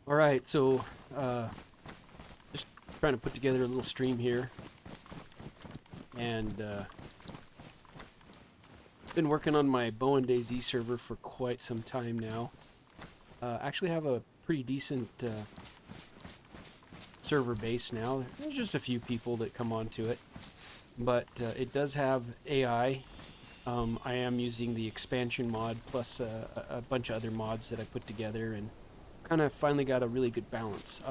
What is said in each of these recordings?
All right, so just trying to put together a little stream here, and been working on my Bowen Dayz server for quite some time now. Actually, have a pretty decent server base now. There's just a few people that come onto it, but it does have AI. I am using the expansion mod plus a bunch of other mods that I put together, and kind of finally got a really good balance.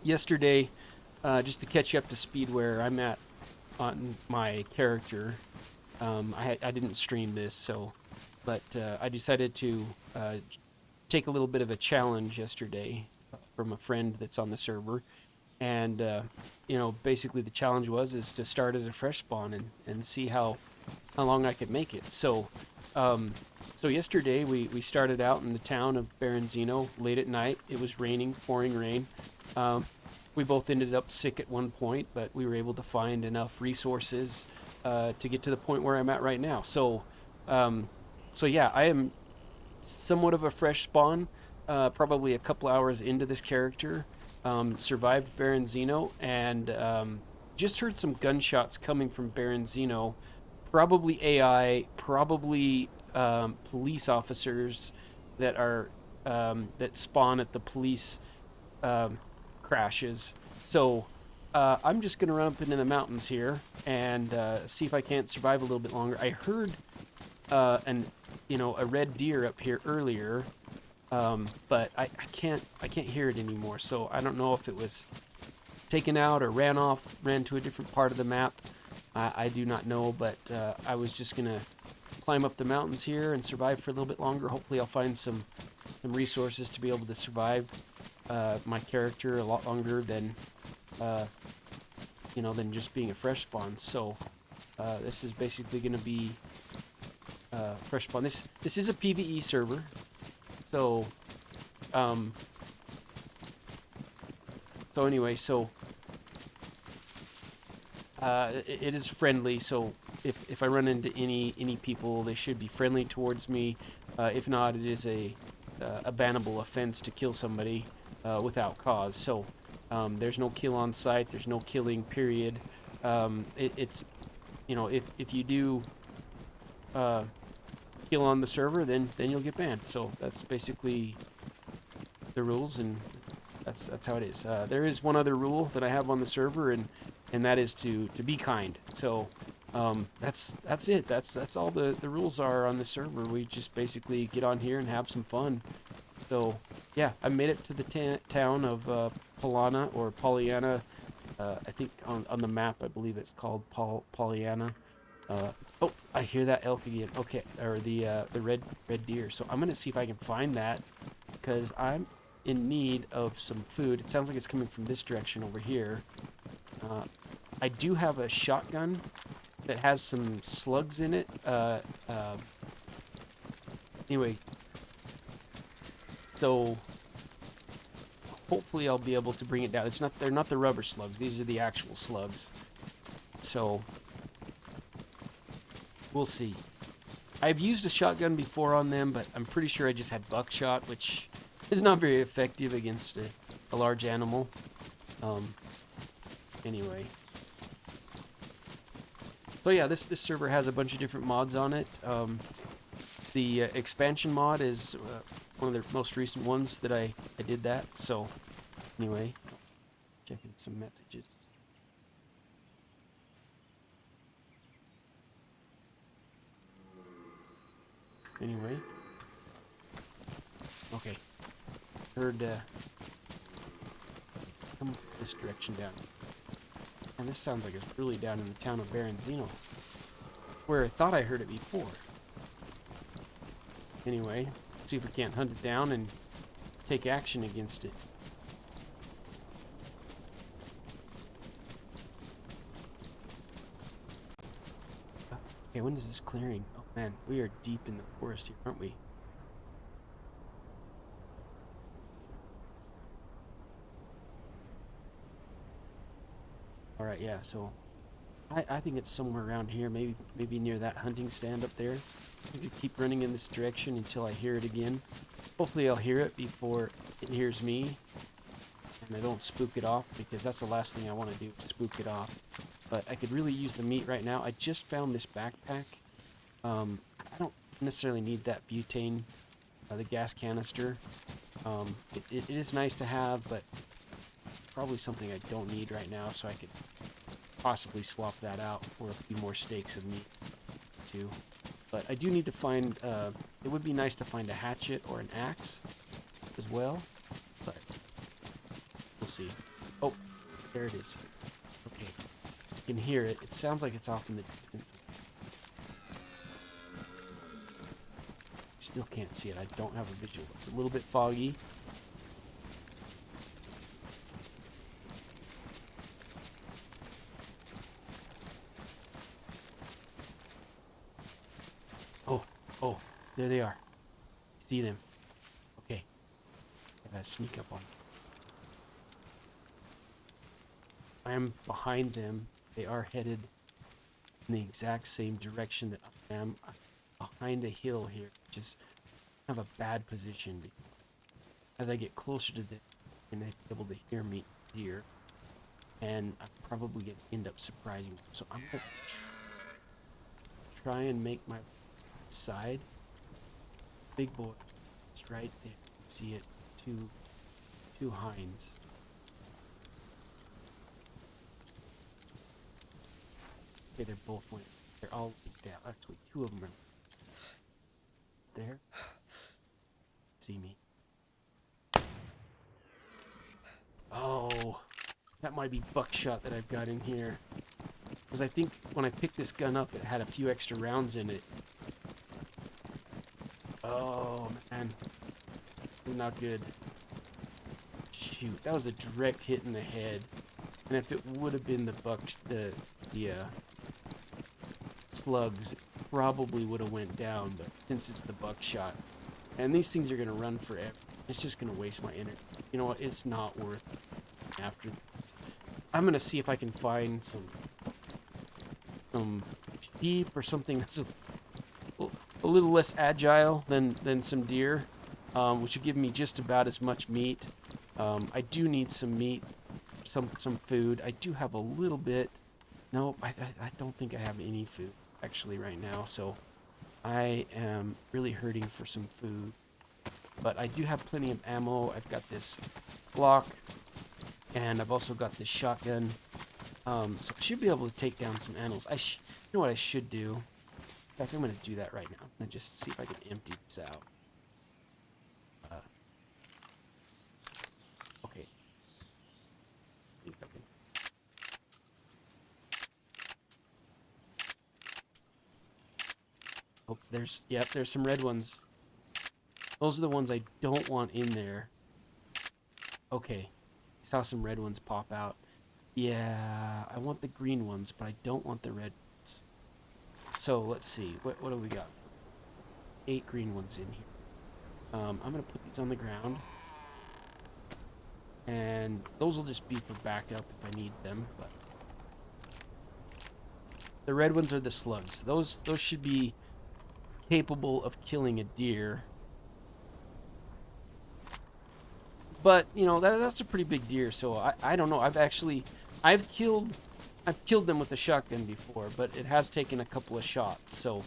Yesterday, just to catch you up to speed where I'm at on my character. I didn't stream this, but I decided to take a little bit of a challenge yesterday from a friend that's on the server, and basically the challenge is to start as a fresh spawn and see how long I could make it. So yesterday we started out in the town of Berenzino late at night. It was raining, pouring rain. We both ended up sick at one point, but we were able to find enough resources to get to the point where I'm at right now. So yeah, I am somewhat of a fresh spawn, probably a couple hours into this character. Survived Berenzino and just heard some gunshots coming from Berenzino. Probably AI, probably police officers that are that spawn at the police crashes. So I'm just gonna run up into the mountains here and see if I can't survive a little bit longer. I heard a red deer up here earlier, but I can't hear it anymore. So I don't know if it was taken out or ran off, ran to a different part of the map. I do not know, but I was just gonna climb up the mountains here and survive for a little bit longer. Hopefully, I'll find some resources to be able to survive my character a lot longer than than just being a fresh spawn. So this is basically going to be fresh spawn. This is a PvE server, so anyway, it is friendly. So if I run into any people, they should be friendly towards me. If not, it is a bannable offense to kill somebody without cause. So there's no kill on site. There's no killing. Period. It's if you do kill on the server, then you'll get banned. So that's basically the rules, and that's how it is. There is one other rule that I have on the server, and that is to be kind. So that's it. That's all the rules are on the server. We just basically get on here and have some fun. So yeah, I made it to the town of Polana or Pollyanna. I think on the map, I believe it's called Pollyanna. Oh, I hear that elk again. Okay, or the red deer. So I'm gonna see if I can find that because I'm in need of some food. It sounds like it's coming from this direction over here. I do have a shotgun that has some slugs in it. Anyway, so hopefully I'll be able to bring it down. They're not the rubber slugs. These are the actual slugs. So we'll see. I've used a shotgun before on them, but I'm pretty sure I just had buckshot, which is not very effective against a large animal. Anyway. So yeah, this server has a bunch of different mods on it. The expansion mod is one of the most recent ones that I did that. So anyway, checking some messages. Anyway, okay, heard let's come this direction down. And this sounds like it's really down in the town of Berenzino, where I thought I heard it before. Anyway, see if we can't hunt it down and take action against it. Okay, when is this clearing? Oh man, we are deep in the forest here, aren't we? Alright, yeah, so I think it's somewhere around here, maybe near that hunting stand up there. I'm going to keep running in this direction until I hear it again. Hopefully I'll hear it before it hears me, and I don't spook it off, because that's the last thing I want to do, is spook it off. But I could really use the meat right now. I just found this backpack. I don't necessarily need that butane, the gas canister. It is nice to have, but it's probably something I don't need right now, so I could possibly swap that out for a few more steaks of meat too. But I do need to find, it would be nice to find a hatchet or an axe as well, but we'll see. Oh, there it is. Okay, you can hear it. It sounds like it's off in the distance. Still can't see it. I don't have a visual. It's a little bit foggy. Oh, there they are. See them. Okay. I gotta sneak up on them. I am behind them. They are headed in the exact same direction that I am. I'm behind a hill here, which is kind of a bad position, because as I get closer to them, I'm going to be able to hear me deer, and I'm probably going to end up surprising them. So I'm going to try and make my side. Big boy, it's right there. You can see it. Two hinds. Okay, they're both went. They're all linked out. Actually, two of them are there. See me. Oh, that might be buckshot that I've got in here. Because I think when I picked this gun up, it had a few extra rounds in it. Oh, man. Not good. Shoot, that was a direct hit in the head. And if it would have been the slugs, it probably would have went down. But since it's the buckshot, and these things are going to run forever, it's just going to waste my energy. You know what? It's not worth it after this. I'm going to see if I can find some sheep or something that's a little less agile than some deer, which will give me just about as much meat. I do need some meat, some food. I do have a little bit. No, I don't think I have any food actually right now, so I am really hurting for some food. But I do have plenty of ammo. I've got this Glock, and I've also got this shotgun. So I should be able to take down some animals. You know what I should do? In fact, I'm going to do that right now. I'm going to just see if I can empty this out. Okay. See if I can. Oh, there's some red ones. Those are the ones I don't want in there. Okay. I saw some red ones pop out. Yeah, I want the green ones, but I don't want the red ones. So, let's see. What do we got? 8 green ones in here. I'm going to put these on the ground. And those will just be for backup if I need them. But the red ones are the slugs. Those should be capable of killing a deer. But, you know, that's a pretty big deer, so I don't know. I've killed them with a shotgun before, but it has taken a couple of shots, so,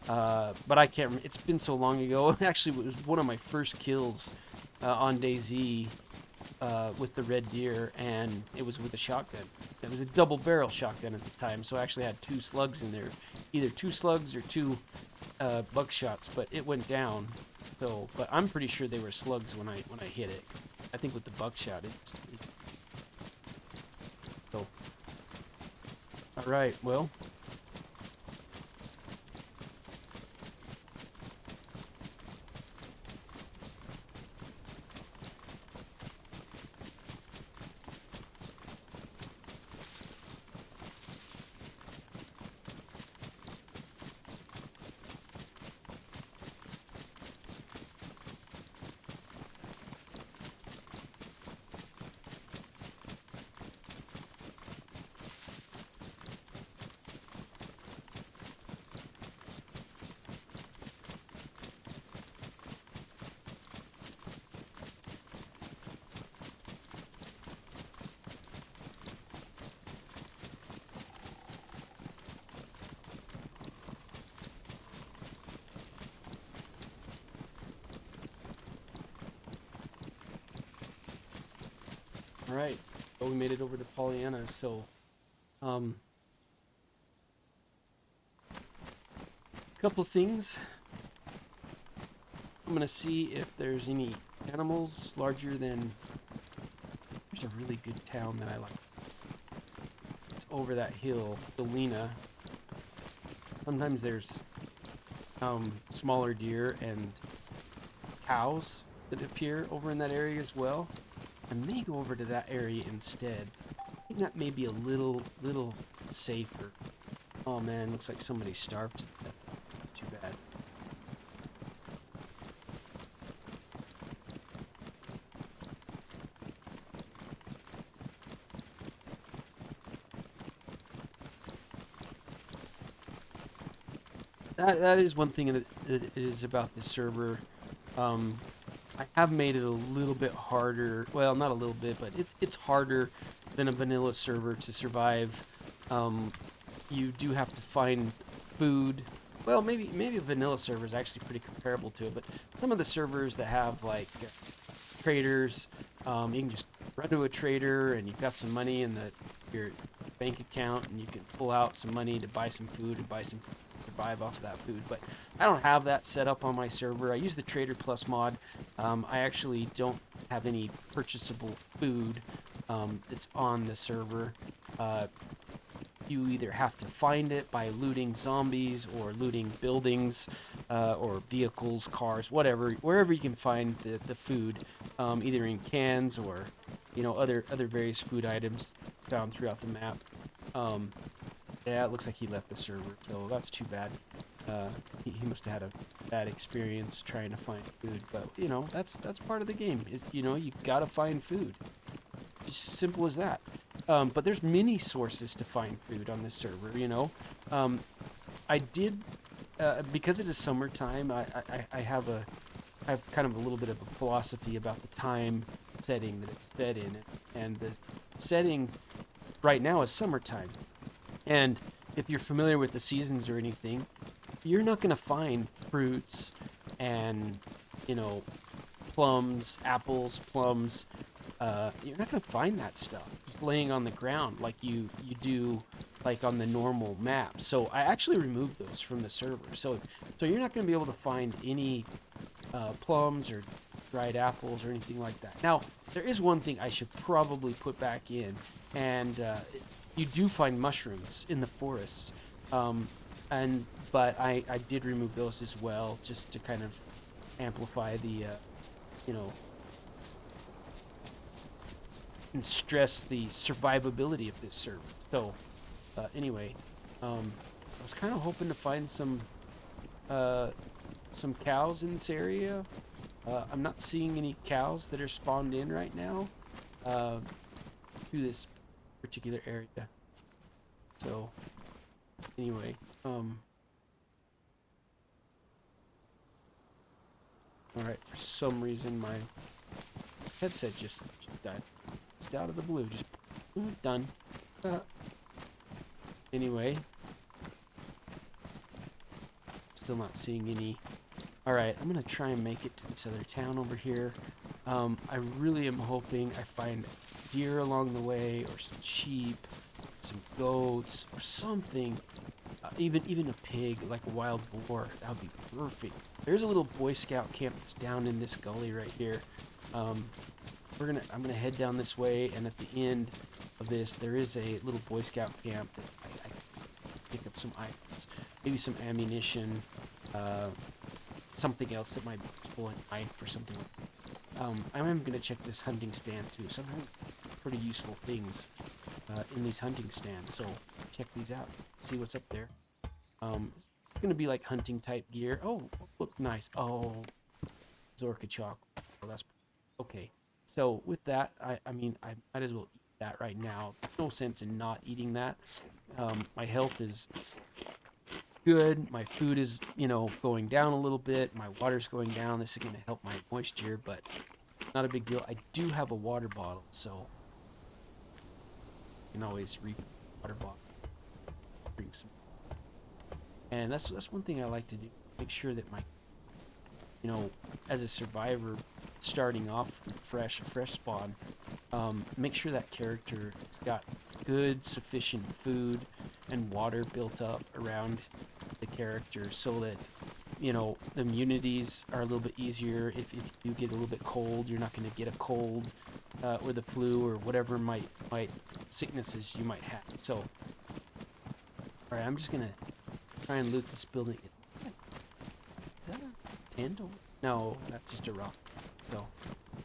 but I can't remember. It's been so long ago. Actually, it was one of my first kills on Dayz with the red deer, and it was with a shotgun. It was a double barrel shotgun at the time, so I actually had 2 slugs in there. Either 2 slugs or 2 buckshots, but it went down. So, but I'm pretty sure they were slugs when I hit it. I think with the buckshot, so. All right, well. All right. Well, we made it over to Pollyanna. So, um, a couple things. I'm gonna see if there's any animals larger than. There's a really good town that I like. It's over that hill, Delina. Sometimes there's smaller deer and cows that appear over in that area as well. I may go over to that area instead. I think that may be a little safer. Oh man, looks like somebody starved to death. That's too bad. That is one thing that is about this server. I have made it a little bit harder. Well, not a little bit, but it's harder than a vanilla server to survive. You do have to find food. Well, maybe a vanilla server is actually pretty comparable to it, but some of the servers that have like traders, you can just run to a trader and you've got some money in your bank account and you can pull out some money to buy some food and buy some survive off of that food. But I don't have that set up on my server. I use the Trader Plus mod. I actually don't have any purchasable food. It's on the server. You either have to find it by looting zombies or looting buildings or vehicles, cars, whatever, wherever you can find the food, either in cans or other various food items found throughout the map. Yeah, it looks like he left the server, so that's too bad. He must have had a bad experience trying to find food, but that's part of the game. You gotta find food. Just simple as that. But there's many sources to find food on this server. I did because it is summertime. I have kind of a little bit of a philosophy about the time setting that it's set in, and the setting right now is summertime. And if you're familiar with the seasons or anything, you're not going to find fruits and, plums, apples, plums. You're not going to find that stuff just laying on the ground like you do like on the normal map. So I actually removed those from the server. So you're not going to be able to find any plums or dried apples or anything like that. Now, there is one thing I should probably put back in, and you do find mushrooms in the forests, but I did remove those as well, just to kind of amplify the, and stress the survivability of this server. So, anyway, I was kind of hoping to find some cows in this area. I'm not seeing any cows that are spawned in right now through this particular area. So anyway, all right, for some reason my headset just died. It's out of the blue, just done. Anyway, still not seeing any. All right, I'm gonna try and make it to this other town over here. I really am hoping I find deer along the way, or some sheep, some goats, or something. Even a pig, like a wild boar. That would be perfect. There's a little Boy Scout camp that's down in this gully right here. I'm gonna head down this way, and at the end of this, there is a little Boy Scout camp that I pick up some items, maybe some ammunition, something else that might be useful, a knife or something. I am gonna check this hunting stand too. Some pretty useful things in these hunting stands, so check these out, see what's up there. It's gonna be like hunting type gear. Oh, look nice. Oh, Zorka chocolate. Oh, that's okay. So with that, I mean I might as well eat that right now. No sense in not eating that. My health is good. My food is going down a little bit. My water's going down. This is gonna help my moisture, but not a big deal. I do have a water bottle, so you can always refill the water bottle. Drink some. And that's one thing I like to do. Make sure that my, as a survivor, starting off fresh, a fresh spawn, make sure that character has got good, sufficient food and water built up around the character so that, you know, the immunities are a little bit easier. If you get a little bit cold, you're not going to get a cold or the flu or whatever might sicknesses you might have. So, all right, I'm just going to try and loot this building. Is that a tandem? No, that's just a rock. So,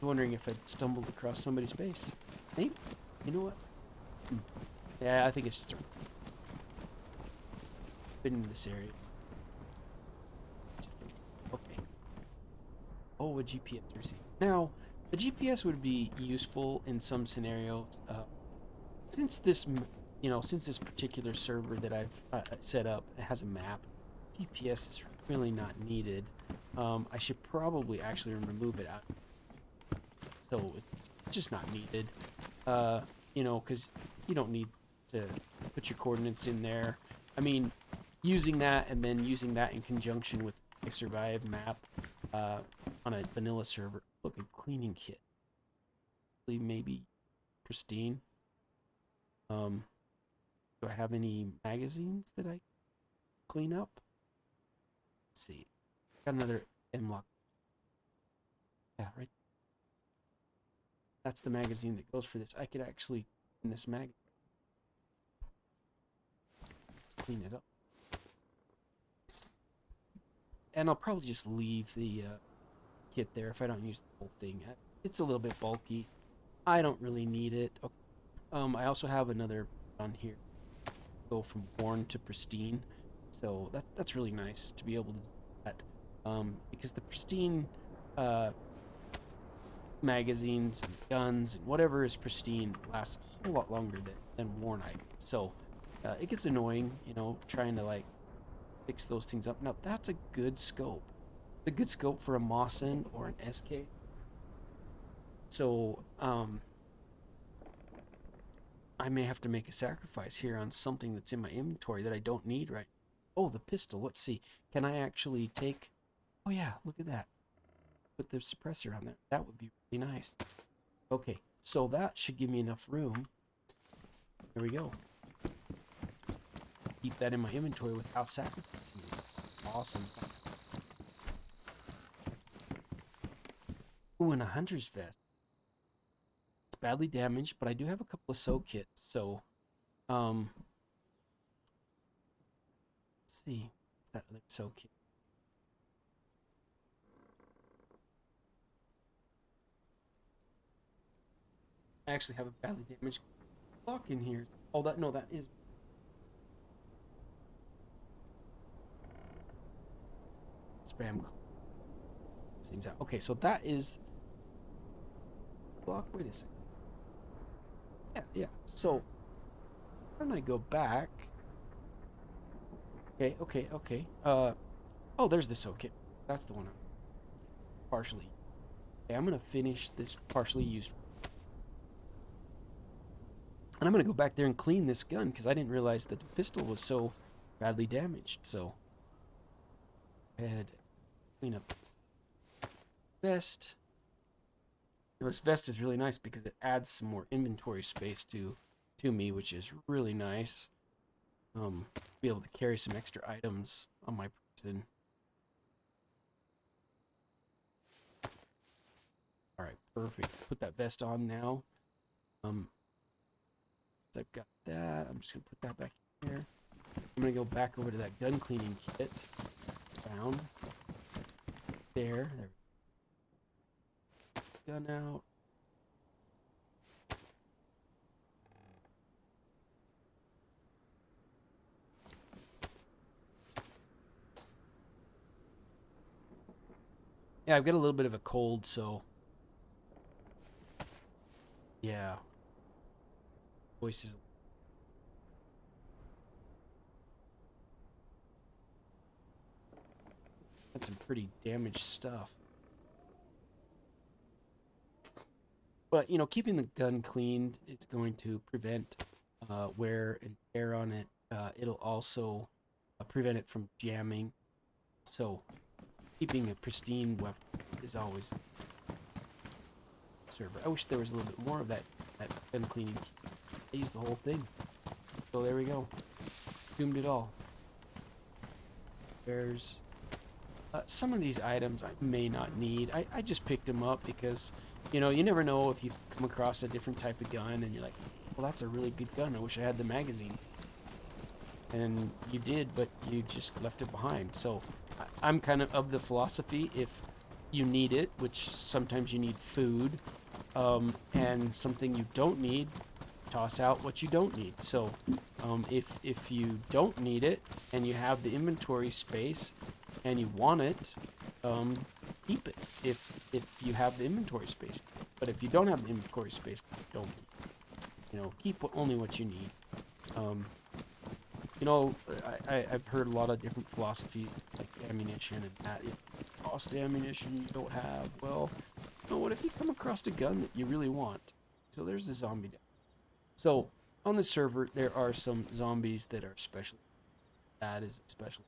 I'm wondering if I'd stumbled across somebody's base. Maybe. You know what? Yeah, I think it's just a... been in this area. Okay. Oh, a GPS receipt. Now, the GPS would be useful in some scenarios. Since this, since this particular server that I've set up has a map, GPS is really not needed. I should probably actually remove it out. So it's just not needed. Because you don't need to put your coordinates in there. I mean, using that and then using that in conjunction with a survive map on a vanilla server. Look, a cleaning kit. Maybe pristine. Do I have any magazines that I clean up? Let's see. Got another M-lock. Yeah, right. That's the magazine that goes for this. I could actually in this mag. Let's clean it up. And I'll probably just leave the kit there if I don't use the whole thing. It's a little bit bulky. I don't really need it. Okay. I also have another on here. Go from worn to pristine. So that's really nice to be able to do that. Because the pristine magazines and guns and whatever is pristine lasts a whole lot longer than worn items. So it gets annoying, trying to like fix those things up. Now that's a good scope. It's a good scope for a Mawson or an SK. So I may have to make a sacrifice here on something that's in my inventory that I don't need right. Oh, the pistol. Let's see. Can I actually take... Oh yeah, look at that. Put the suppressor on there. That would be really nice. Okay, so that should give me enough room. There we go. Keep that in my inventory without sacrificing it. Awesome. Ooh, and a hunter's vest. It's badly damaged, but I do have a couple of sew kits, so let's see. What's that other sew kit? I actually have a badly damaged clock in here. Oh, that is... Spam things out. Okay, so that is block. Wait a second. Yeah. So why don't I go back? Okay. Oh, there's the soak kit. That's the one. Partially. Okay, I'm gonna finish this partially used. And I'm gonna go back there and clean this gun because I didn't realize that the pistol was so badly damaged. So go ahead, clean up this vest. This vest is really nice because it adds some more inventory space to me, which is really nice. Be able to carry some extra items on my person. All right, perfect. Put that vest on now. I've got that. I'm just gonna put that back here. I'm gonna go back over to that gun cleaning kit. Down. There. Gun out. Yeah, I've got a little bit of a cold, so yeah. Voice is... That's some pretty damaged stuff. But, keeping the gun cleaned is going to prevent wear and tear on it. It'll also prevent it from jamming. So, keeping a pristine weapon is always server. I wish there was a little bit more of that gun cleaning kit. I used the whole thing. So there we go. Consumed it all. There's some of these items I may not need. I just picked them up because, you know, you never know if you come across a different type of gun and you're like, well, that's a really good gun. I wish I had the magazine. And you did, but you just left it behind. So I'm kind of the philosophy, if you need it, which sometimes you need food, and something you don't need, toss out what you don't need. So if you don't need it and you have the inventory space and you want it, keep it if you have the inventory space. But if you don't have the inventory space, don't. You know, keep only what you need. You know, I've heard a lot of different philosophies, like ammunition and that. If you cost the ammunition you don't have, well, you know, what if you come across a gun that you really want? So there's the zombie down. So on the server, there are some zombies that are special. That is special.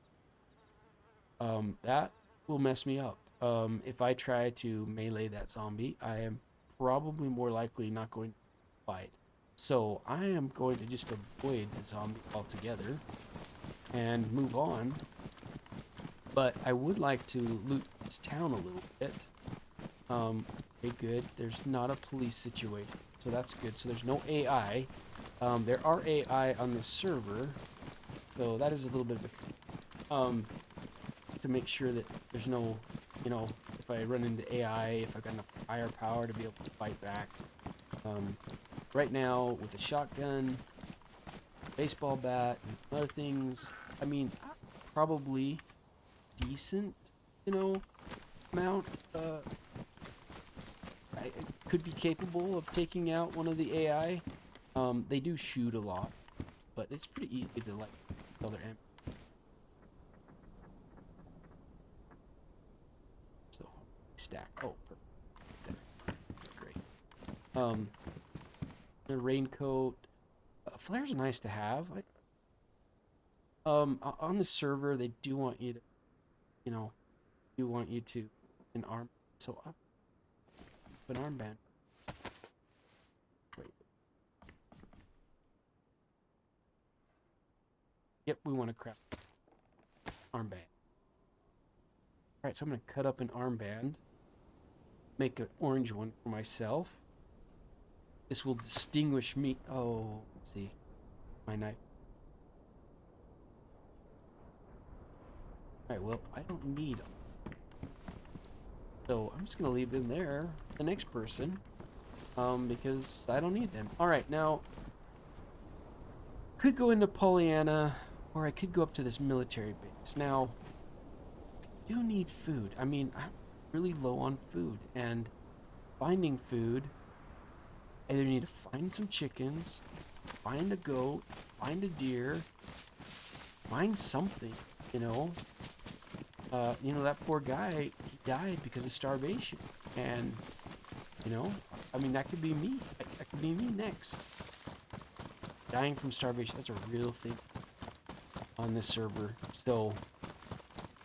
That will mess me up. If I try to melee that zombie, I am probably more likely not going to fight. So I am going to just avoid the zombie altogether and move on. But I would like to loot this town a little bit. Okay, good. There's not a police situation, so that's good. So there's no AI. There are AI on the server, so that is a little bit of a to make sure that there's no, you know, if I run into AI, if I've got enough firepower to be able to fight back. Right now, with a shotgun, baseball bat, and some other things, I mean, probably decent, you know, amount. I could be capable of taking out one of the AI. They do shoot a lot, but it's pretty easy to, like, kill their ammo. So, stack. Oh, perfect. Stack. Great. The raincoat. Flares are nice to have. On the server, they do want you to, you know, an arm. So an armband. Wait. Yep, we want to craft armband. All right, so I'm gonna cut up an armband. Make an orange one for myself. This will distinguish me. Oh, let's see. My knife. Alright, well, I don't need them. So I'm just going to leave them there. The next person. Because I don't need them. Alright, now. Could go into Pollyanna. Or I could go up to this military base. Now. I do need food. I mean, I'm really low on food. And finding food. I either need to find some chickens, find a goat, find a deer, find something, you know. You know, that poor guy, he died because of starvation. And, you know, I mean, that could be me. That could be me next. Dying from starvation, that's a real thing on this server. So,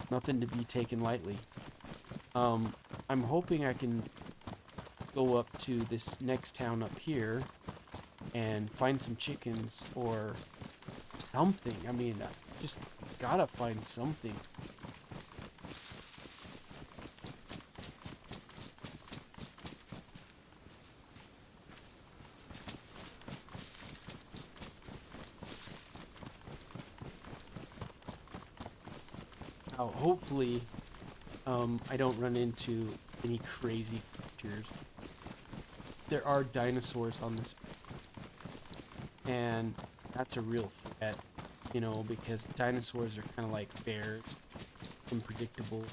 nothing to be taken lightly. I'm hoping I can go up to this next town up here and find some chickens or something. I mean, I just gotta find something. Now, hopefully, I don't run into any crazy creatures. There are dinosaurs on this, and that's a real threat, you know, because dinosaurs are kind of like bears, unpredictable.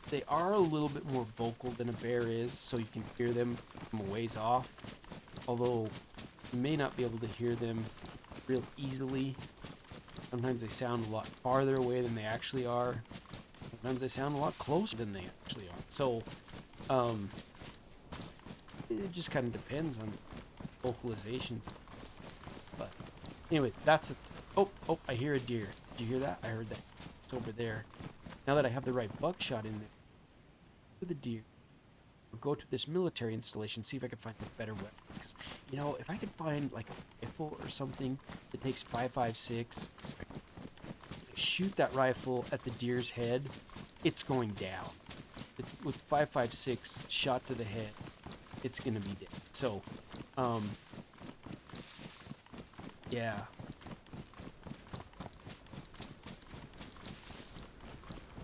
They are a little bit more vocal than a bear is, so you can hear them from a ways off, although you may not be able to hear them real easily. Sometimes they sound a lot farther away than they actually are. Sometimes they sound a lot closer than they actually are. So, it just kind of depends on vocalizations. But anyway, that's a. Oh, I hear a deer. Did you hear that? I heard that. It's over there. Now that I have the right buckshot in there, to the deer. Or go to this military installation, see if I can find a better weapon. Because, you know, if I could find like a rifle or something that takes 5.56, shoot that rifle at the deer's head, it's going down. With 5.56 shot to the head, it's gonna be dead. So, yeah.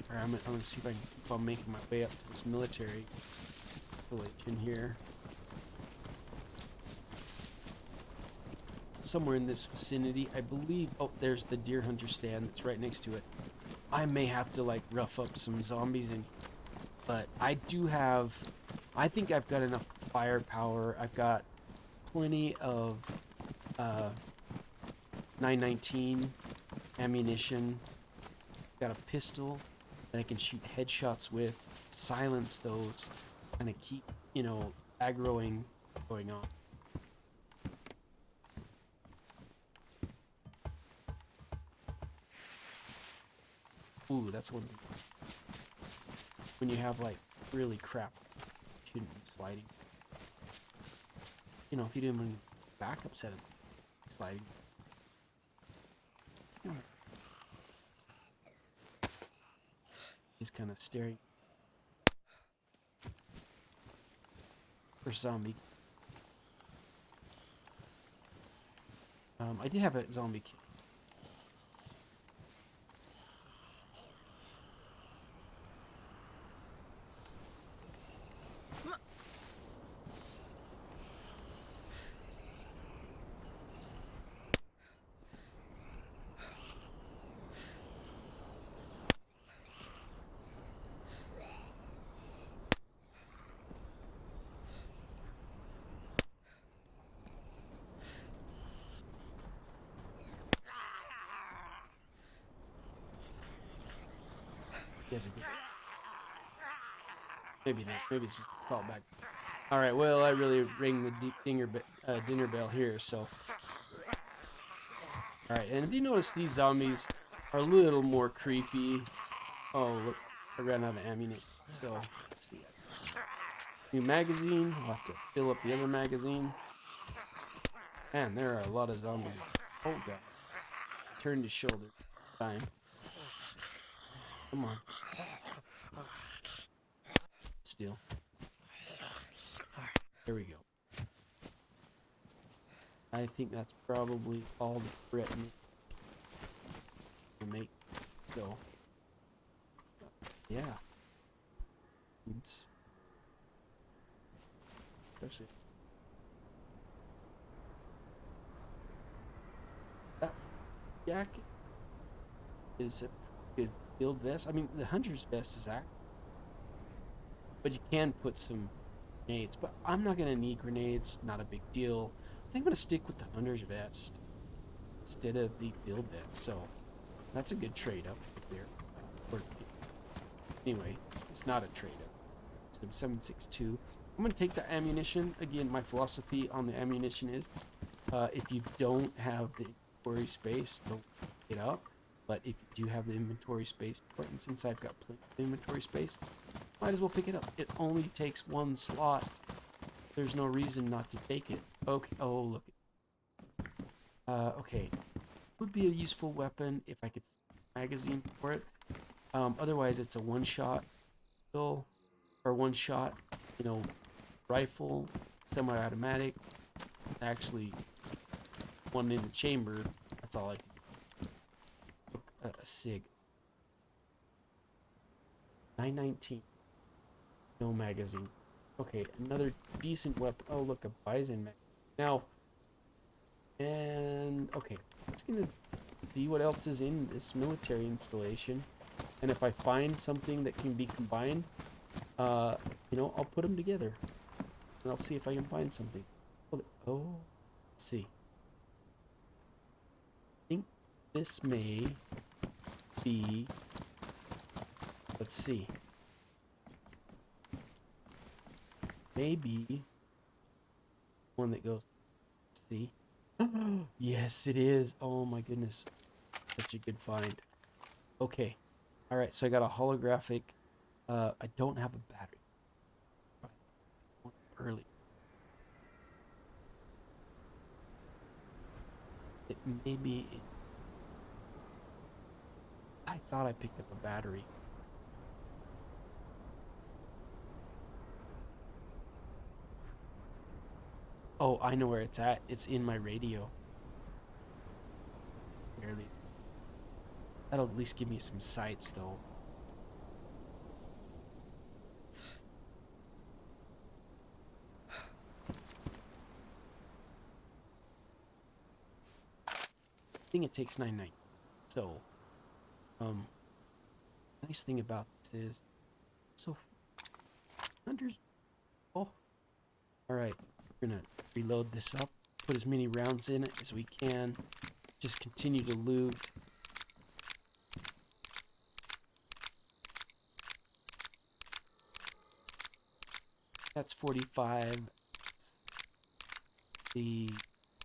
Alright, I'm gonna see if I can keep on making my way up to this military installation here. Somewhere in this vicinity, I believe. Oh, there's the deer hunter stand that's right next to it. I may have to like rough up some zombies in, but I do have. I think I've got enough firepower. I've got plenty of 919 ammunition. Got a pistol that I can shoot headshots with, silence those, and keep, you know, aggroing going on. Ooh, that's one thing. When you have like really crap, shouldn't be sliding. You know, if you didn't want to backup set it, sliding. He's kind of staring for zombie. I did have a zombie kit. He has a good. Maybe not. Maybe it's just all back. All right. Well, I really ring the dinner bell here. So, all right. And if you notice, these zombies are a little more creepy. Oh, look! I ran out of ammunition. So let's see. New magazine. I'll have to fill up the other magazine. Man, there are a lot of zombies. Oh god. Turn to shoulder. Time. Come on. Still. There we go. I think that's probably all the threatening to make. So, yeah. It's especially that jacket is a good build vest. I mean, the hunter's vest is active, but you can put some grenades. But I'm not gonna need grenades. Not a big deal. I think I'm gonna stick with the hunter's vest instead of the field vest. So that's a good trade up there. Or, anyway, it's not a trade up. It's 7.62. I'm gonna take the ammunition. Again, my philosophy on the ammunition is, if you don't have the inventory space, don't pick it up. But if you do have the inventory space, and since I've got plenty of inventory space, might as well pick it up. It only takes one slot. There's no reason not to take it. Okay. Oh, look. Okay. Would be a useful weapon if I could find a magazine for it. Otherwise, it's a one-shot pistol or one-shot, you know, rifle, semi-automatic. Actually, one in the chamber. That's all I can. A SIG. 919. No magazine. Okay, another decent weapon. Oh, look, a bison mag. Now, and okay, let's gonna see what else is in this military installation, and if I find something that can be combined, you know, I'll put them together, and I'll see if I can find something. Oh, let's see. I think this may be. Let's see. Maybe one that goes. Let's see. Yes, it is. Oh my goodness, such a good find. Okay, all right. So I got a holographic. I don't have a battery. It may be. I thought I picked up a battery. Oh, I know where it's at. It's in my radio. Barely. That'll at least give me some sights, though. I think it takes 9.9. So, um, nice thing about this is, so hundreds. Oh, all right. We're gonna reload this up. Put as many rounds in it as we can. Just continue to loot. That's 45. The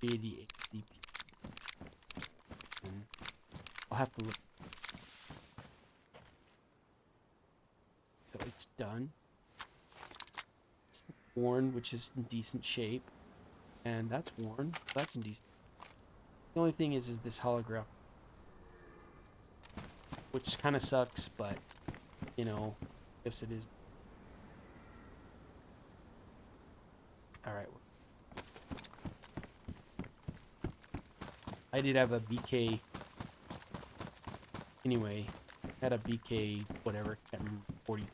88 CP. And I'll have to look. So it's done. It's worn, which is in decent shape. And that's worn. That's in decent. The only thing is this holograph. Which kind of sucks, but, you know, I guess it is. Alright. I did have a BK. Anyway, had a BK, whatever, can't remember 43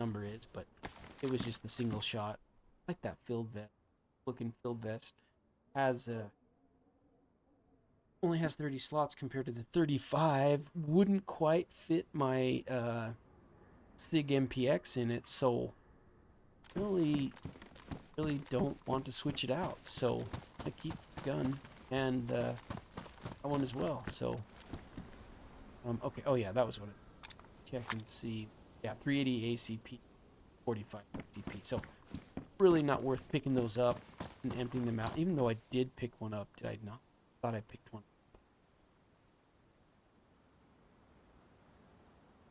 number is, but it was just the single shot. Like that filled vest, looking filled vest. Has only has 30 slots compared to the 35. Wouldn't quite fit my SIG MPX in it, so really don't want to switch it out. So I keep this gun and that one as well. So okay. Oh yeah, that was what it. Check and see. Yeah, 380 ACP, 45 ACP. So really not worth picking those up and emptying them out. Even though I did pick one up, did I not? Thought I picked one.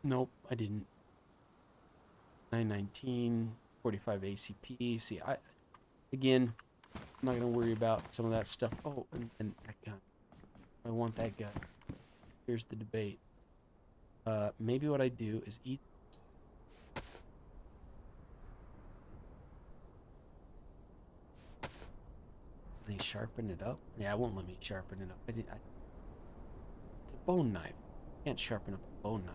Nope, I didn't. 919, 45 ACP. See, again, I'm not gonna worry about some of that stuff. Oh, and that gun. I want that gun. Here's the debate. Maybe what I do is eat. They sharpen it up. Yeah, it won't let me sharpen it up. It's a bone knife. I can't sharpen up a bone knife.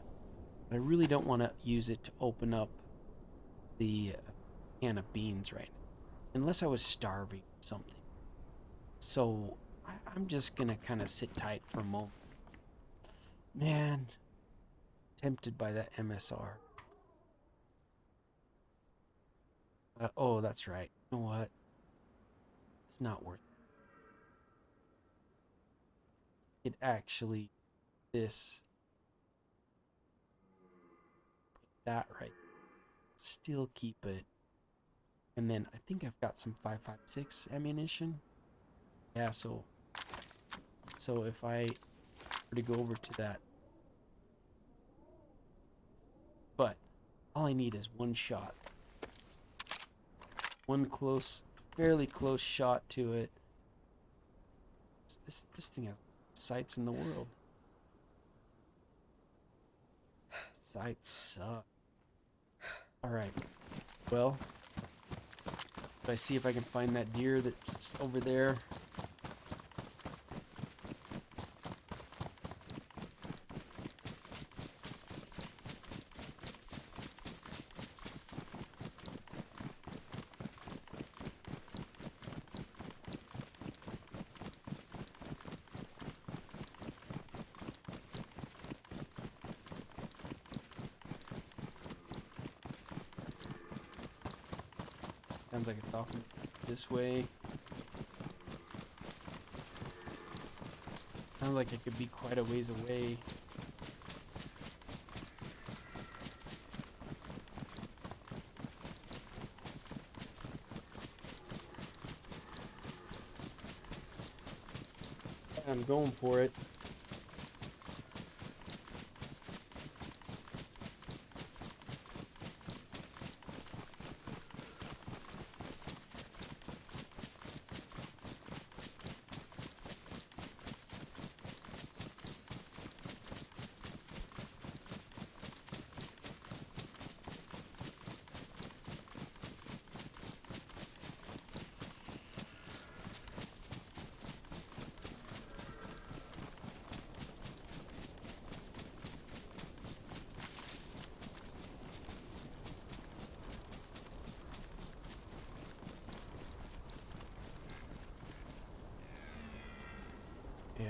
But I really don't want to use it to open up the can of beans right now, unless I was starving or something. So I'm just gonna kind of sit tight for a moment. Man, tempted by that MSR. Oh, that's right. You know what? It's not worth it. It actually, this, put that right. Still keep it. And then I think I've got some 5.56 ammunition. Yeah, so if I were to go over to that, but all I need is one shot, one close, fairly close shot to it. This thing has sights in the world. Sights suck. All right. Well, if I see if I can find that deer that's over there. Sounds like it's off this way. Sounds like it could be quite a ways away. I'm going for it.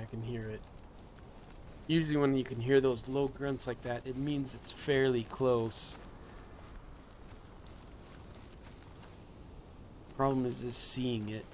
I can hear it. Usually when you can hear those low grunts like that, it means it's fairly close. Problem is just seeing it.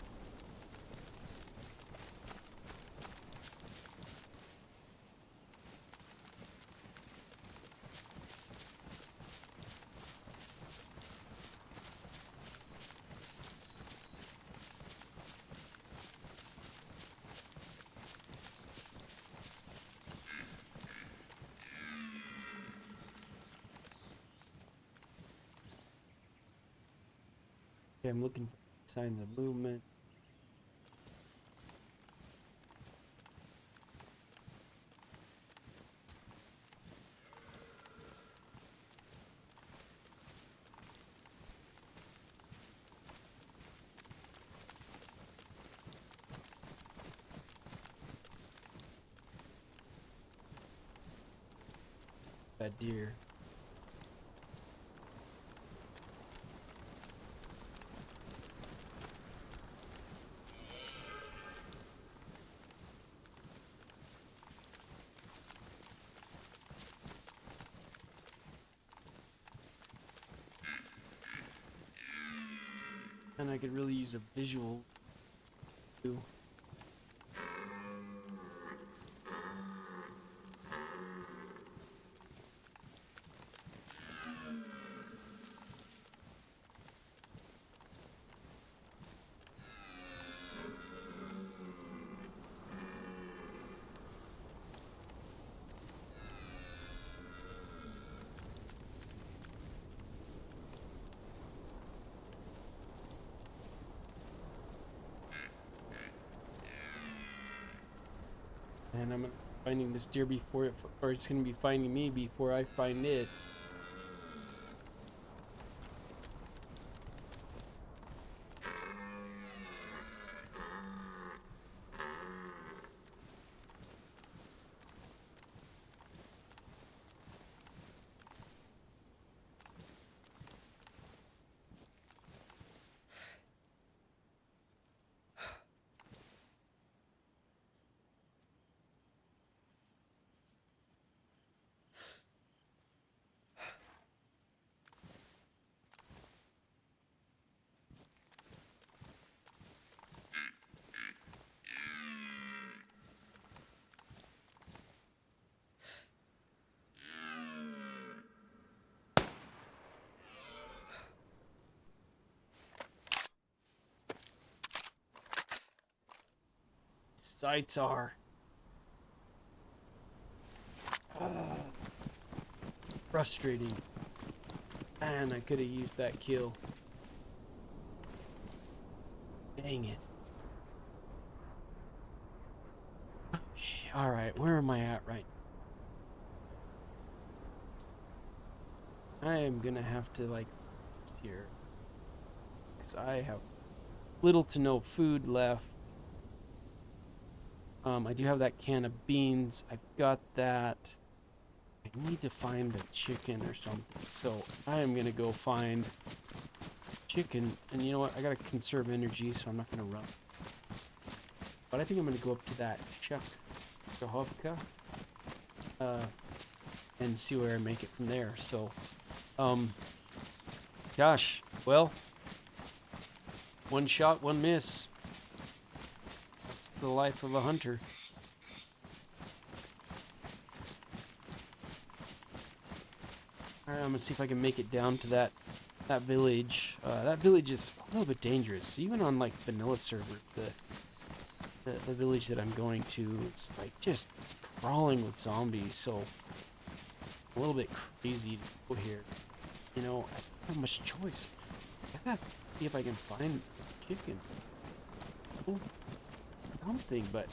Okay, I'm looking for signs of movement. That deer. And I could really use a visual too. And I'm finding this deer before it, or it's gonna be finding me before I find it. Sights are. Frustrating. Man, I could have used that kill. Dang it. Okay, alright, where am I at right now? I am gonna have to, like, here. Because I have little to no food left. I do have that can of beans. I've got that. I need to find a chicken or something. So I am gonna go find chicken. And you know what? I gotta conserve energy, so I'm not gonna run. But I think I'm gonna go up to that Shahovka and see where I make it from there. So, gosh, well, one shot, one miss. That's the life of a hunter. Alright, I'm gonna see if I can make it down to that village. That village is a little bit dangerous. Even on like vanilla servers, the village that I'm going to, it's like just crawling with zombies. So a little bit crazy to go here. You know, I don't have much choice. I gotta see if I can find some chicken. Oh, something, but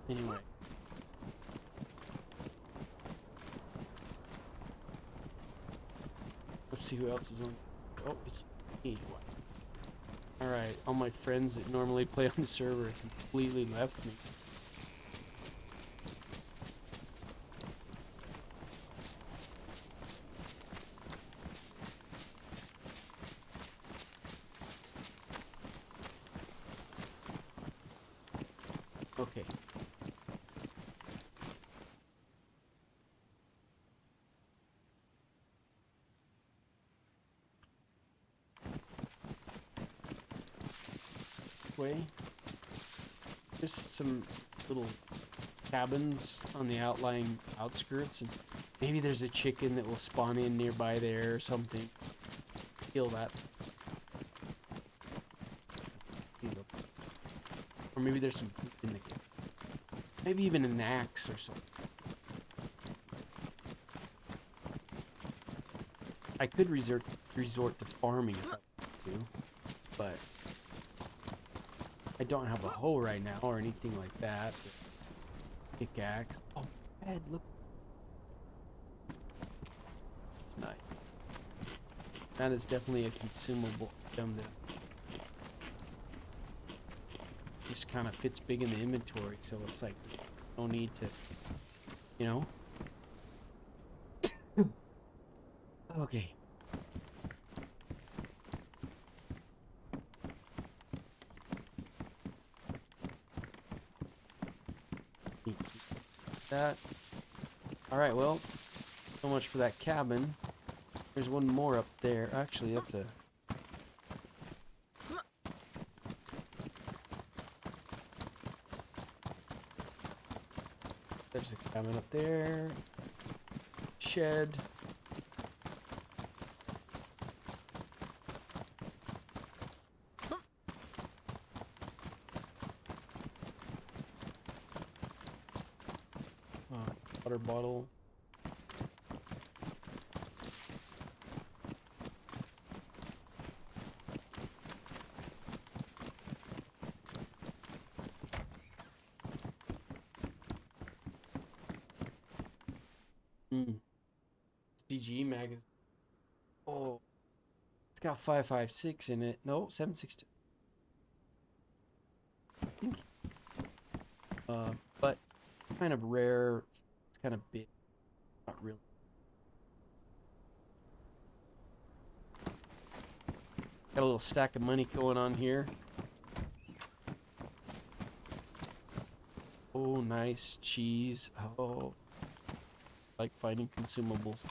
anyway. Let's see who else is on. Oh, it's me. Alright, all my friends that normally play on the server completely left me. Okay. Way. Just some little cabins on the outlying outskirts, and maybe there's a chicken that will spawn in nearby there or something. Kill that. Or maybe there's some poop in the game. Maybe even an axe or something. I could resort to farming if I wanted to, but I don't have a hoe right now or anything like that. Pickaxe. Oh, bed, look. It's nice. That is definitely a consumable item that just kind of fits big in the inventory, so it's like, no need to, you know? Okay. That. Alright, well, so much for that cabin. There's one more up there. Actually, that's a... There's a cabin up there. Shed. Water bottle. CG magazine. Oh, it's got 556 in it. No, 762. I think. But kind of rare. It's kind of big. Not really. Got a little stack of money going on here. Oh, nice cheese. Oh, I like finding consumables.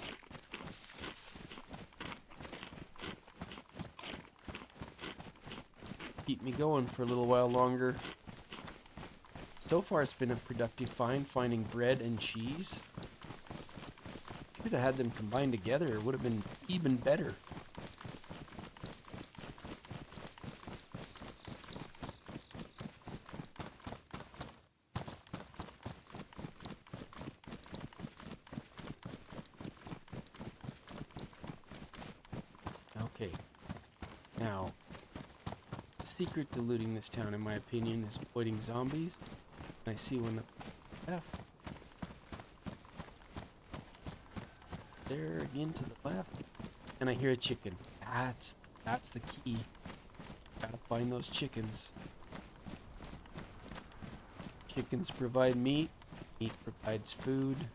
Keep me going for a little while longer. So far, it's been a productive find, finding bread and cheese. Should have had them combined together. It would have been even better. Okay. Now, the secret to looting this town, in my opinion, is avoiding zombies. I see one left. There again to the left. And I hear a chicken. That's the key. Gotta find those chickens. Chickens provide meat. Meat provides food.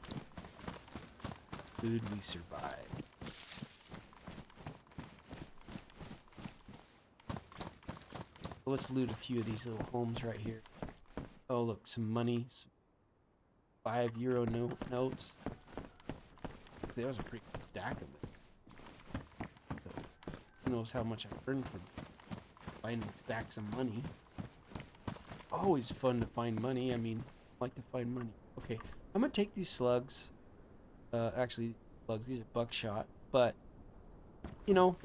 Food we survive. Let's loot a few of these little homes right here. Oh, look, some money. Some €5 notes. There was a pretty good stack of it. So, who knows how much I earned from finding stacks of money. Always fun to find money. I mean, I like to find money. Okay, I'm going to take these slugs. Actually, slugs, these are buckshot. But, you know,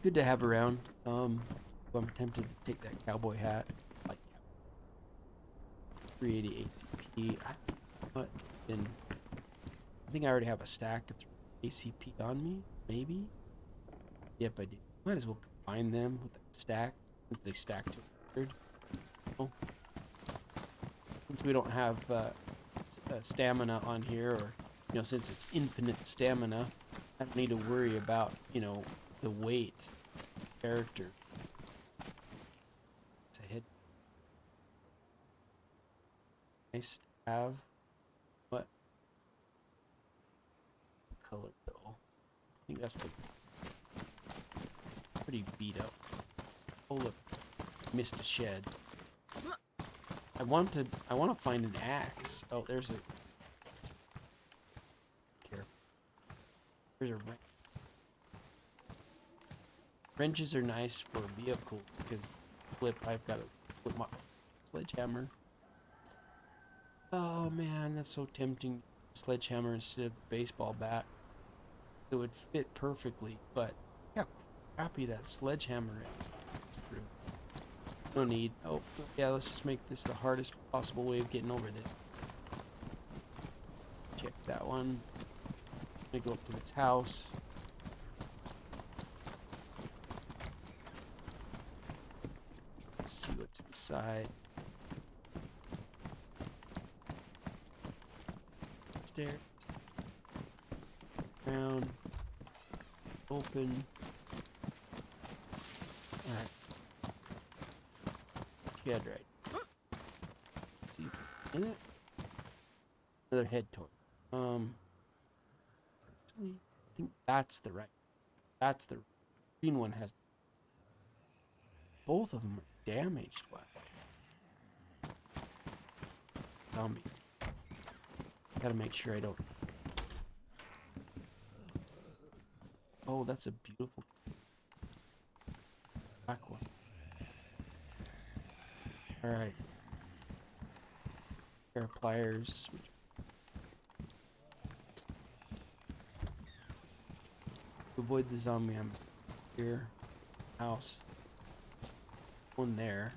good to have around. I'm tempted to take that cowboy hat. 380 ACP. But then I think I already have a stack of ACP on me. Maybe. Yep, I do. Might as well combine them with that stack since they stack to 100. Oh. Since we don't have stamina on here, or since it's infinite stamina, I don't need to worry about the weight character. It's a hit. Nice to have. What color though? I think that's the pretty beat up. Oh look, missed a shed. I want to find an axe. Oh, there's a here. There's a wrench. Wrenches are nice for vehicles because I've got to flip my sledgehammer. Oh man, that's so tempting. Sledgehammer instead of baseball bat. It would fit perfectly, but yeah, crappy that sledgehammer is. No need. Oh, yeah, let's just make this the hardest possible way of getting over this. Check that one. I'm gonna go up to its house. Let's see what's inside. Stairs. Ground. Open. Alright. Shed right. Let's see. In it? Another head toy. Actually, I think that's the right. That's the green one has. Both of them are damaged. Wow. Zombie. Gotta make sure I don't. Oh, that's a beautiful black one. Alright. Pair of pliers. Avoid the zombie. I'm here. House. One there.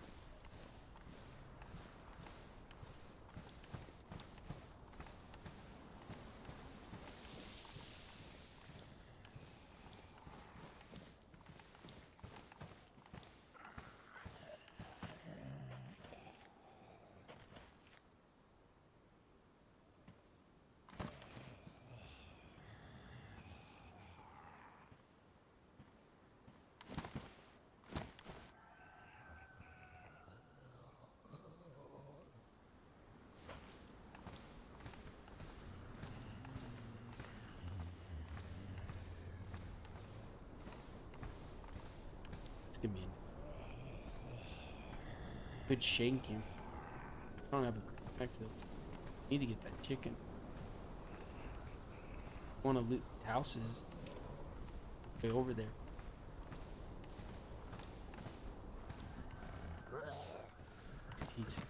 Give me a good shanking. I don't have a great knife though. Need to get that chicken. I want to loot the houses. Way over there. He's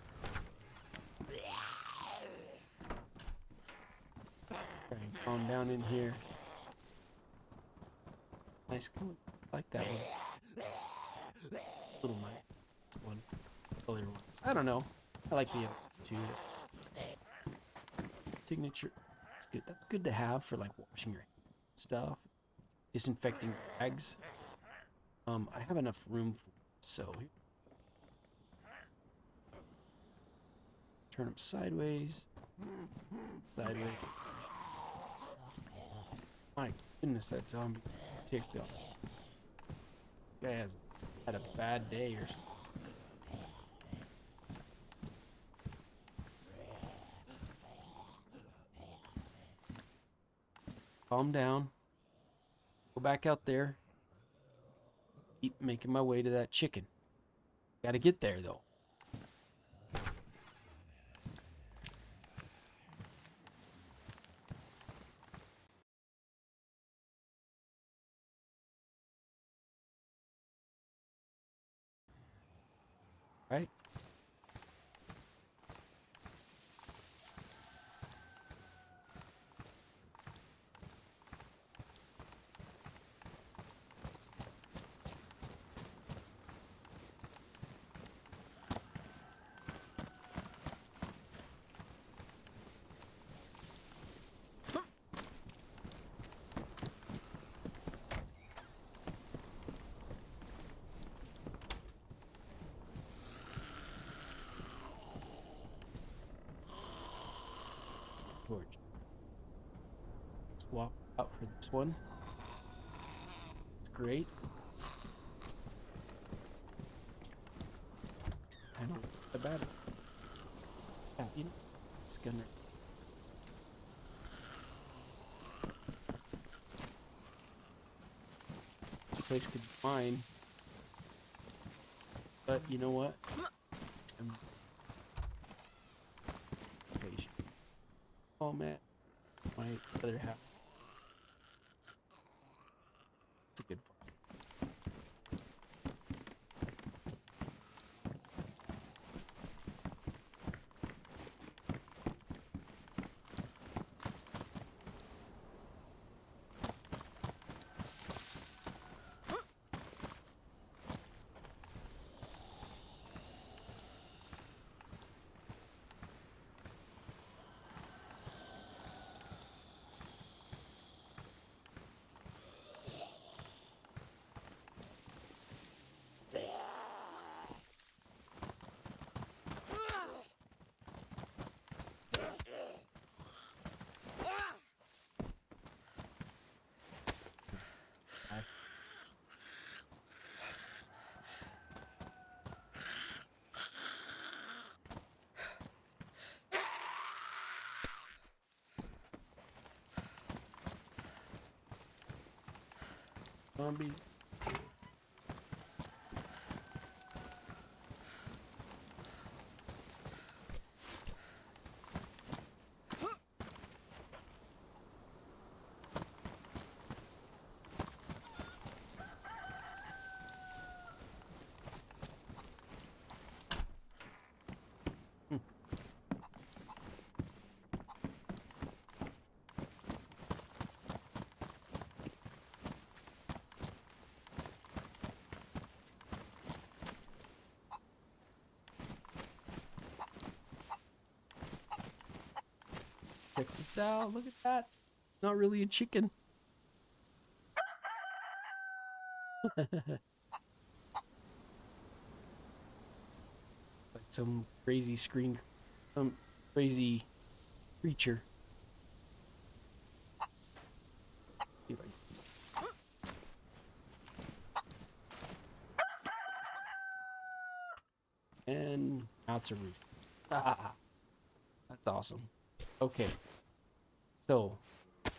try and calm down in here. Nice color. I like that one. Little one. Color ones. I don't know. I like the other two. Signature. It's good. That's good to have for like washing your stuff. Disinfecting bags. I have enough room for it, so turn them sideways. Sideways. My goodness, that zombie ticked off. Guy has had a bad day or something. Calm down. Go back out there. Keep making my way to that chicken. Gotta get there though. Right? Torch. Swap out for this one. It's great. I don't know about it. Yeah, you know, it's gonna. This place could be mine. But you know what? Oh man, my other half. It's a good find. Zombie. Hmm. Check this out. Look at that. Not really a chicken. Like some crazy screen, some crazy creature. See if I And now it's a roof. That's awesome. Okay, so I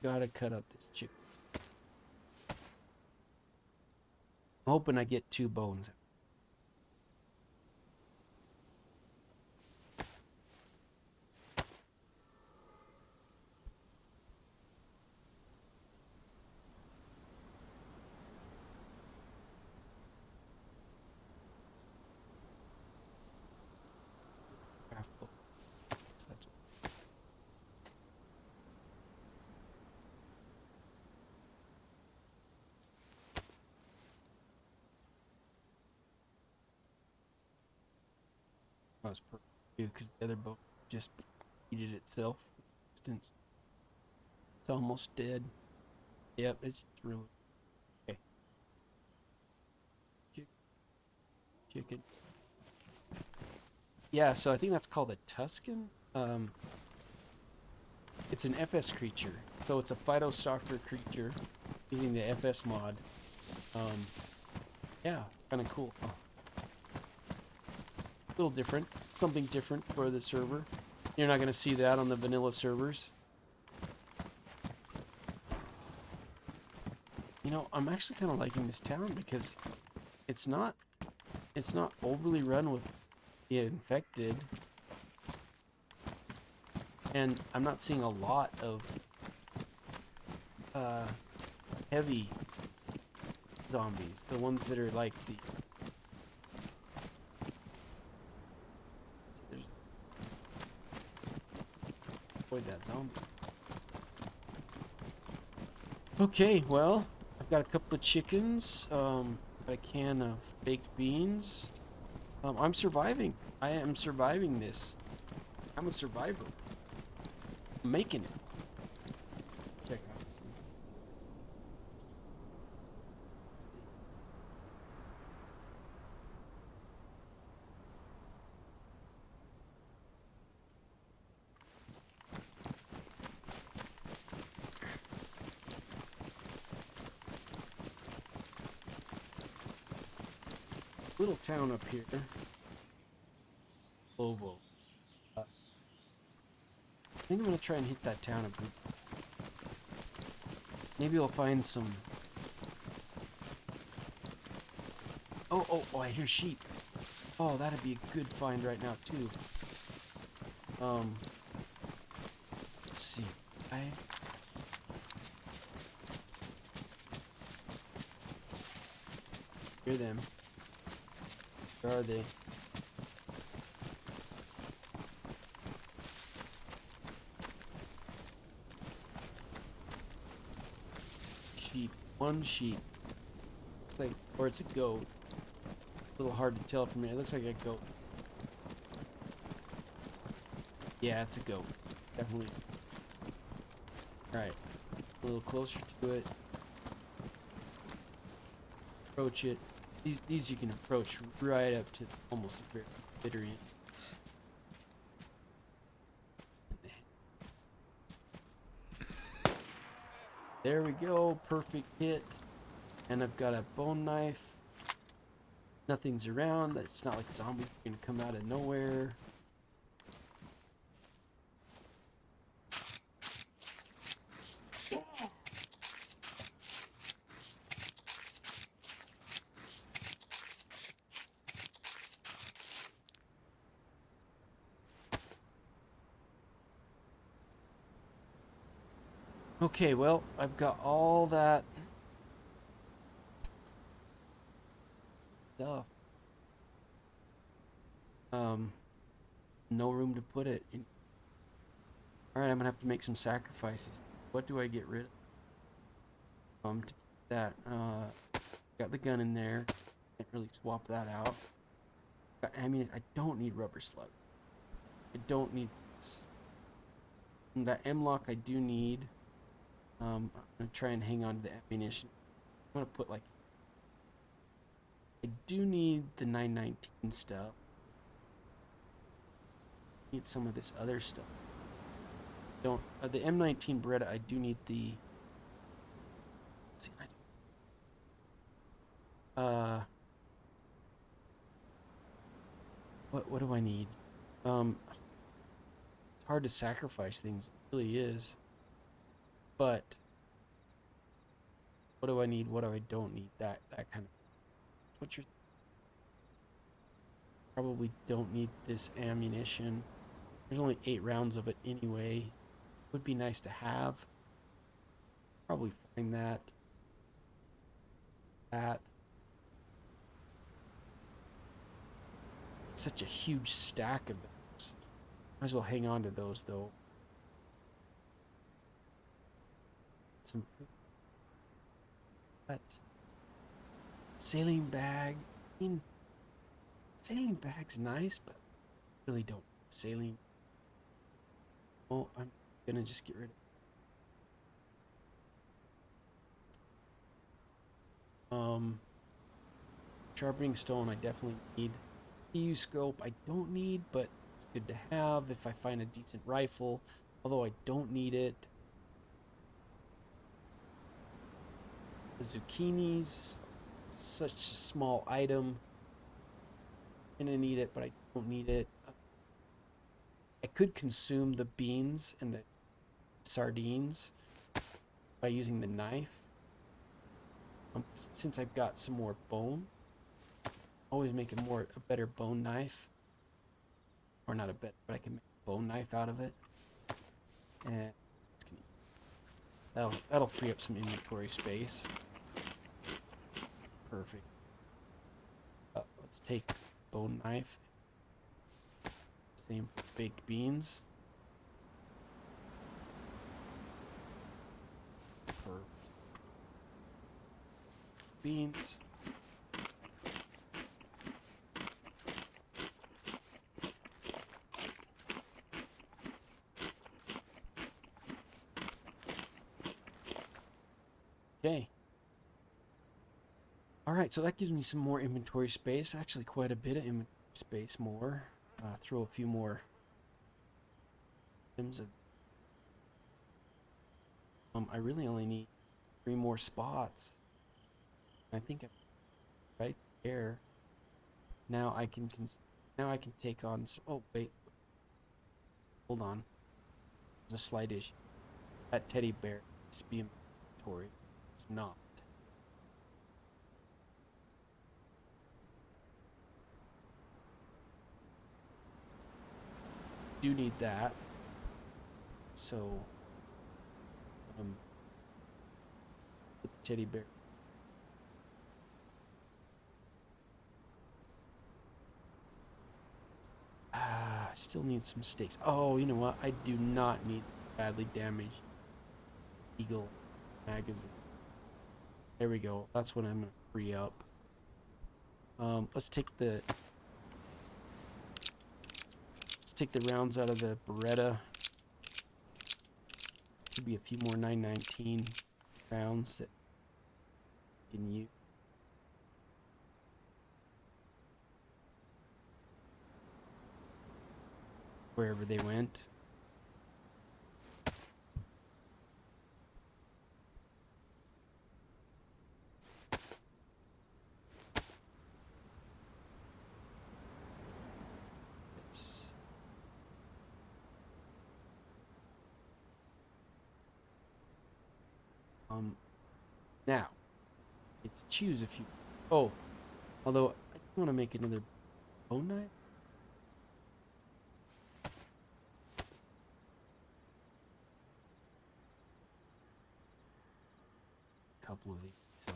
gotta cut up this chicken. I'm hoping I get 2 bones. Craft bones. That's that was perfect too, because the other bone just eated itself. It's almost dead. Yep, it's just really okay. Chicken. Yeah, so I think that's called a Tuscan. It's an FS creature, so it's a phytostalker creature using the FS mod. Um, yeah, kind of cool. A little different, something different for the server. You're not going to see that on the vanilla servers. You know, I'm actually kind of liking this town because it's not overly run with the infected, and I'm not seeing a lot of heavy zombies. The ones that are like the avoid that zombie. Okay, well, I've got a couple of chickens, a can of baked beans. I'm surviving. I am surviving this. I'm a survivor. I'm making it. Check out this one. Little town up here. Lobo. I think I'm gonna try and hit that town a bit. Maybe we'll find some. Oh, I hear sheep. Oh, that'd be a good find right now too. Hear them. Where are they? Sheep. One sheep. It's like, or it's a goat. A little hard to tell from here. It looks like a goat. Yeah, it's a goat. Definitely. Alright. A little closer to it. Approach it. These you can approach right up to almost the very bitter end. There we go. Perfect hit. And I've got a bone knife. Nothing's around. It's not like zombies are gonna come out of nowhere. Okay, well, I've got all that stuff. No room to put it. Alright, I'm gonna have to make some sacrifices. What do I get rid of? To that. Got the gun in there. Can't really swap that out. Got ammunition. I don't need rubber slug. I don't need this. And that M-lock I do need. I'm gonna try and hang on to the ammunition. I'm gonna put like. I do need the 919 stuff. Need some of this other stuff. Don't the M19 Beretta. I do need the. Let's see, what do I need? It's hard to sacrifice things. It really is. But what do I need? What do I don't need? That kind of. What you're. Probably don't need this ammunition. There's only 8 rounds of it anyway. Would be nice to have. Probably find that. It's such a huge stack of those. Might as well hang on to those though. Some what? Saline bag. I mean, saline bag's nice, but I really don't need saline. Oh, I'm gonna just get rid of. Sharpening stone I definitely need. EU scope I don't need, but it's good to have if I find a decent rifle, although I don't need it. The zucchinis, such a small item. I'm gonna need it, but I don't need it. I could consume the beans and the sardines by using the knife. Since I've got some more bone, always make a better bone knife, or not a bit, but I can make a bone knife out of it, and that'll free up some inventory space. Perfect. Let's take bone knife. Same for baked beans. Beans. Okay. Alright, so that gives me some more inventory space. Actually, quite a bit of inventory space more. Throw a few more items of. I really only need 3 more spots. I think I'm right there. Now I can take on some. Oh wait, hold on. There's a slight issue. That teddy bear needs to be in inventory. It's not. Do need that. So, put the teddy bear. still need some steaks. Oh, you know what? I do not need badly damaged Eagle magazine. There we go. That's what I'm gonna free up. Let's take the rounds out of the Beretta. Could be a few more 919 rounds that you can use. Wherever they went. Yes. Now, it's choose if you. Oh, although I want to make another bone knife. Couple of these, so.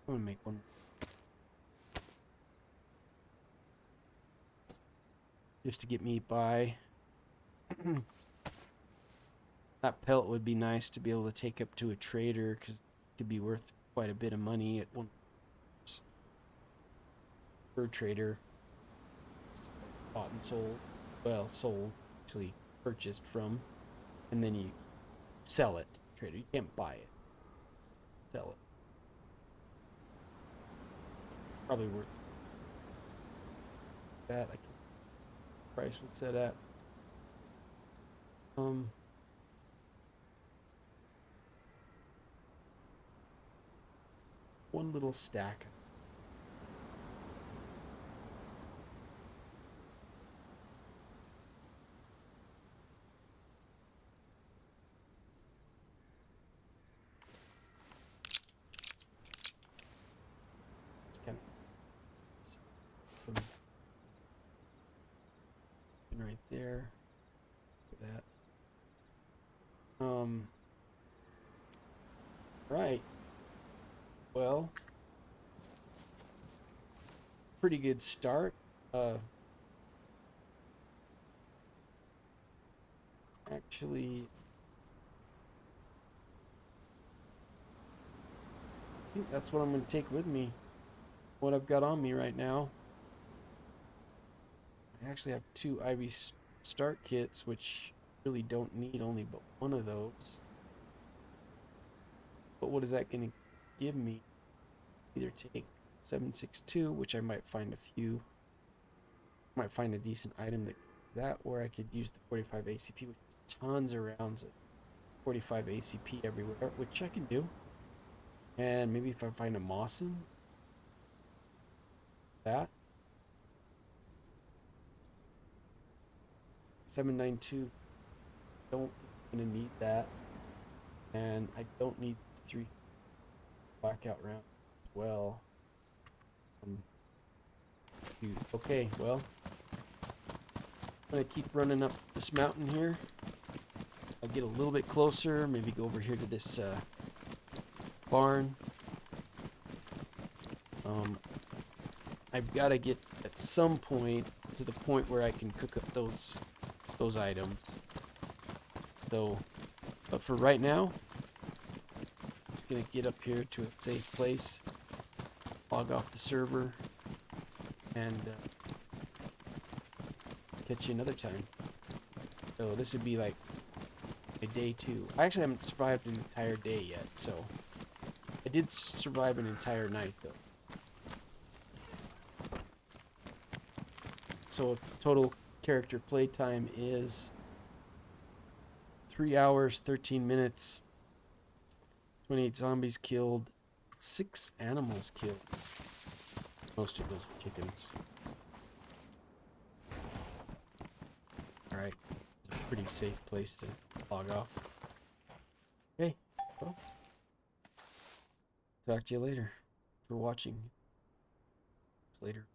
I'm gonna make one. Just to get me by. That pelt would be nice to be able to take up to a trader because it could be worth quite a bit of money at one per trader. It's bought and sold. Well, sold, actually purchased from, and then you sell it to the trader. You can't buy it. Sell it. Probably worth that. I can price would set at. One little stack. It's kind of right there. Look at that. Right. Well, pretty good start. Actually, I think that's what I'm going to take with me. What I've got on me right now. I actually have 2 Ivy start kits, which really don't need only but one of those. But what is that going to give me? Either take 7.62, which I might find a few. Might find a decent item that, or I could use the 45 ACP, which is tons of rounds of 45 ACP everywhere, which I can do. And maybe if I find a Mawson, that 7.92. Don't think I'm gonna need that, and I don't need 3 blackout rounds as well. Dude, okay, well, I'm gonna keep running up this mountain here. I'll get a little bit closer, maybe go over here to this barn. I've got to get at some point to the point where I can cook up those items. So, but for right now, I'm just gonna get up here to a safe place, log off the server, and catch you another time. So this would be like a day 2. I actually haven't survived an entire day yet, so I did survive an entire night though. So total character playtime is 3 hours, 13 minutes, 28 zombies killed, 6 animals killed. Most of those are chickens. Alright, pretty safe place to log off. Okay, well, talk to you later for watching. Later.